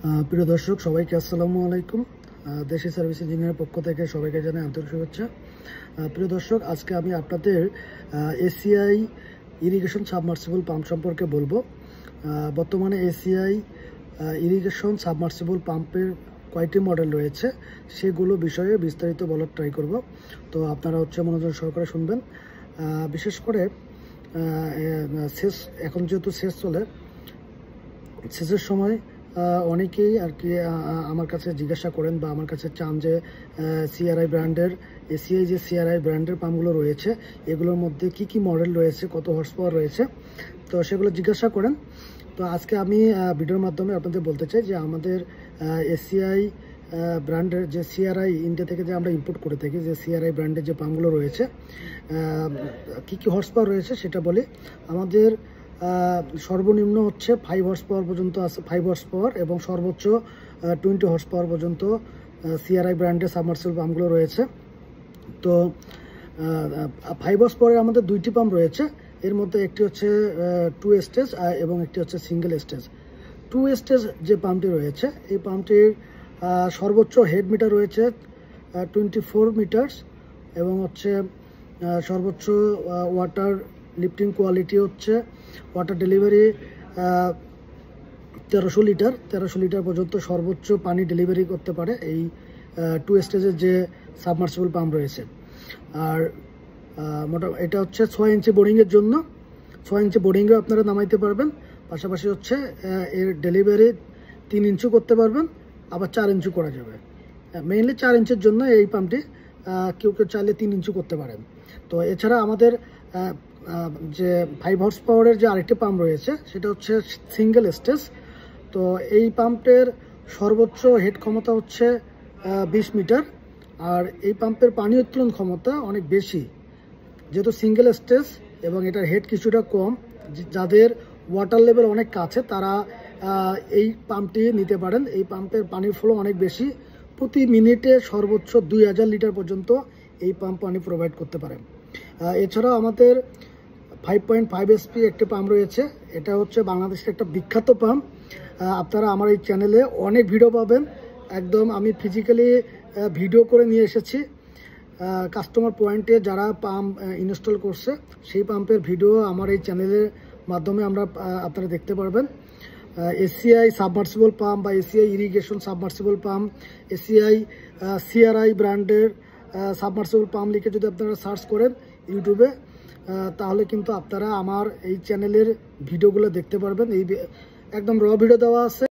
প্রিয় দর্শক সবাইকে আসসালামু আলাইকুম। দেশি সার্ভিস ইঞ্জিনিয়ারের পক্ষ থেকে সবাইকে জানাই আন্তরিক শুভেচ্ছা। প্রিয় দর্শক, আজকে আমি আপনাদের এসিআই ইরিগেশন সাবমার্সিবল পাম্প সম্পর্কে বলবো। বর্তমানে এসিআই ইরিগেশন সাবমার্সিবল পাম্পের কয়টি মডেল রয়েছে সেগুলো বিষয়ে বিস্তারিত বলার ট্রাই করব। তো আপনারা মনোযোগ সহকারে শুনবেন। বিশেষ করে এখন যেহেতু শেষ চলে, শেষের সময় অনেকেই আর কি আমার কাছে জিজ্ঞাসা করেন বা আমার কাছে চান যে সিআরআই ব্র্যান্ডের এসিআই যে সিআরআই ব্র্যান্ডের পাম্পগুলো রয়েছে এগুলোর মধ্যে কি কি মডেল রয়েছে, কত হর্স পাওয়ার রয়েছে, তো সেগুলো জিজ্ঞাসা করেন। তো আজকে আমি ভিডিওর মাধ্যমে আপনাদের বলতে চাই যে আমাদের এসিআই ব্র্যান্ডের যে সিআরআই ইন্ডিয়া থেকে যে আমরা ইম্পোর্ট করে থাকি, যে সিআরআই ব্র্যান্ডের যে পাম্পগুলো রয়েছে কি কি হর্স পাওয়ার রয়েছে সেটা বলি। আমাদের সর্বনিম্ন হচ্ছে 5 হর্স পাওয়ার পর্যন্ত আছে, 5 হর্স পাওয়ার, এবং সর্বোচ্চ 20 হর্স পাওয়ার পর্যন্ত সিআরআই ব্র্যান্ডের সাবমার্সিবল পাম্পগুলো রয়েছে। তো 5 হর্স পাওয়ারের আমাদের দুইটি পাম্প রয়েছে। এর মধ্যে একটি হচ্ছে 2 স্টেজ এবং একটি হচ্ছে সিঙ্গেল স্টেজ। 2 স্টেজ যে পাম্পটি রয়েছে এই পাম্পটির সর্বোচ্চ হেড মিটার রয়েছে 24 মিটার্স এবং হচ্ছে সর্বোচ্চ ওয়াটার লিফটিং কোয়ালিটি হচ্ছে ওয়াটার ডেলিভারি 1300 লিটার পর্যন্ত সর্বোচ্চ পানি ডেলিভারি করতে পারে এই 2 স্টেজের যে সাবমার্সিবল পাম্প রয়েছে। আর এটা হচ্ছে 6 ইঞ্চি বোরিংয়ের জন্য, 6 ইঞ্চি বোরিংয়ে আপনারা নামাইতে পারবেন। পাশাপাশি হচ্ছে এর ডেলিভারি 3 ইঞ্চি করতে পারবেন, আবার 4 ইঞ্চি করা যাবে। মেইনলি 4 ইঞ্চির জন্য এই পাম্পটি কেউ চাইলে 3 ইঞ্চি করতে পারেন। তো এছাড়া আমাদের যে 5 হর্স পাওয়ারের যে আরেকটি পাম্প রয়েছে সেটা হচ্ছে সিঙ্গেল স্টেজ। তো এই পাম্পের সর্বোচ্চ হেড ক্ষমতা হচ্ছে 20 মিটার, আর এই পাম্পের পানি উত্তোলন ক্ষমতা অনেক বেশি। যেহেতু সিঙ্গেল স্টেজ এবং এটার হেড কিছুটা কম, যাদের ওয়াটার লেভেল অনেক কাছে তারা এই পাম্পটি নিতে পারেন। এই পাম্পের পানির ফ্লো অনেক বেশি, প্রতি মিনিটে সর্বোচ্চ 2000 লিটার পর্যন্ত এই পাম্প পানি প্রোভাইড করতে পারে। এছাড়াও আমাদের 5.5 এসপি একটি পাম্প রয়েছে। এটা হচ্ছে বাংলাদেশের একটা বিখ্যাত পাম্প। আপনারা আমার এই চ্যানেলে অনেক ভিডিও পাবেন, একদম আমি ফিজিক্যালি ভিডিও করে নিয়ে এসেছি। কাস্টমার পয়েন্টে যারা পাম্প ইনস্টল করছে সেই পাম্পের ভিডিও আমার এই চ্যানেলের মাধ্যমে আপনারা দেখতে পারবেন। এসিআই সাবমার্সিবল পাম্প বা ACI irrigation submersible pump, ACI CRI ব্র্যান্ডের সাবমার্সিবল পাম্প লিখে যদি আপনারা সার্চ করেন ইউটিউবে, তাহলে কিন্তু আপনারা আমার এই চ্যানেলের ভিডিওগুলো দেখতে পারবেন। এই একদম র ভিডিও দেওয়া আছে।